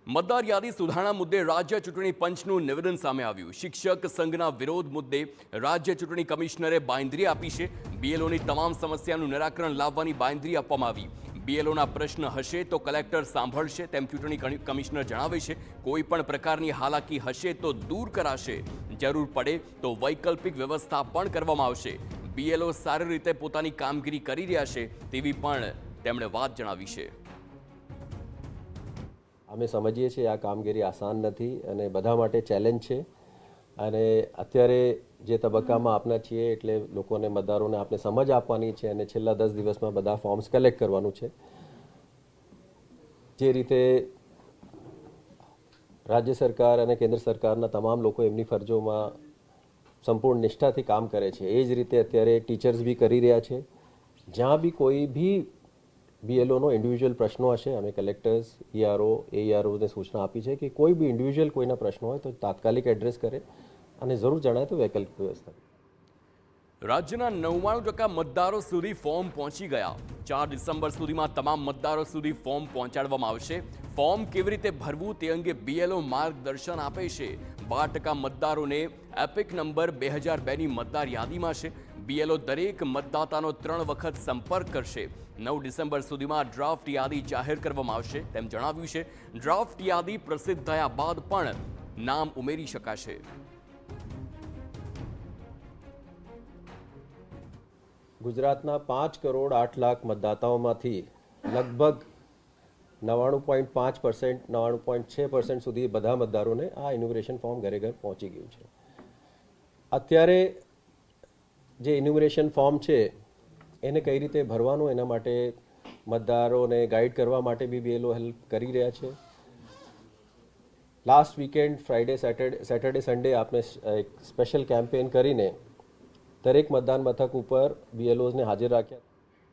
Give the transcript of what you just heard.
મતદાર યાદી સુધારણા મુદ્દે રાજ્ય ચૂંટણી પંચનું નિવેદન સામે આવ્યું। શિક્ષક સંઘના વિરોધ મુદ્દે રાજ્ય ચૂંટણી કમિશનરે બાંયધરી આપી છે। બીએલઓની તમામ સમસ્યાનું નિરાકરણ લાવવાની બાંયધરી આપવામાં આવી। બીએલઓના પ્રશ્ન હશે તો કલેક્ટર સાંભળશે તેમ ચૂંટણી કમિશનર જણાવે છે। કોઈ પણ પ્રકારની હાલાકી હશે તો દૂર કરાશે। જરૂર પડે તો વૈકલ્પિક વ્યવસ્થા પણ કરવામાં આવશે। બીએલઓ સારી રીતે પોતાની કામગીરી કરી રહ્યા છે તેવી પણ તેમણે વાત જણાવી છે। અમે સમજીએ છીએ આ કામગીરી આસાન નથી અને બધા માટે ચેલેન્જ છે અને અત્યારે જે તબક્કામાં આપના છીએ એટલે લોકોને મતદારોને આપણે સમજ આપવાની છે અને છેલ્લા 10 દિવસમાં બધા ફોર્મ્સ કલેક્ટ કરવાનું છે। જે રીતે રાજ્ય સરકાર અને કેન્દ્ર સરકારના તમામ લોકો એમની ફરજોમાં સંપૂર્ણ નિષ્ઠાથી કામ કરે છે એ જ રીતે અત્યારે ટીચર્સ બી કરી રહ્યા છે। જ્યાં બી કોઈ બી બીએલઓનો ઇન્ડિવિજ્યુઅલ પ્રશ્નો હશે અમે કલેક્ટર્સ ઈઆરઓ એઈઆરઓને સૂચના આપી છે કે કોઈ બી ઇન્ડિવિજ્યુઅલ કોઈના પ્રશ્નો હોય તો તાત્કાલિક એડ્રેસ કરે અને જરૂર જણાય તો વૈકલ્પિક વ્યવસ્થા। રાજ્યના 99% મતદારો સુધી ફોર્મ પહોંચી ગયા। 4 ડિસેમ્બર સુધીમાં તમામ મતદારો સુધી ફોર્મ પહોંચાડવામાં આવશે। ફોર્મ કેવી રીતે ભરવું તે અંગે બીએલઓ માર્ગદર્શન આપે છે। 12% મતદારોને એપિક નંબર 2002ની મતદાર યાદીમાં છે। બીએલઓ દરેક મતદાતાનો 3 વખત સંપર્ક કરશે। 9 ડિસેમ્બર સુધીમાં ડ્રાફ્ટ યાદી જાહેર કરવામાં આવશે તેમ જણાવ્યું છે। ડ્રાફ્ટ યાદી પ્રસિદ્ધ થયા બાદ પણ નામ ઉમેરી શકાશે। ગુજરાતના 5 કરોડ 8 લાખ મતદાતાઓમાંથી લગભગ 99.5% 99.6% સુધી બધા મતદારોને આ ઇન્યુમરેશન ફોર્મ ઘરે ઘર પહોંચી ગયું છે। અત્યારે જે ઇન્યુમરેશન ફોર્મ છે એને કઈ રીતે ભરવાનું એના માટે મતદારોને ગાઈડ કરવા માટે બી બીએલઓ હેલ્પ કરી રહ્યા છે। Last weekend Friday Saturday Sunday આપણે એક સ્પેશિયલ કેમ્પેન કરીને દરેક મતદાન મથક ઉપર બીએલઓઝને હાજર રાખ્યા।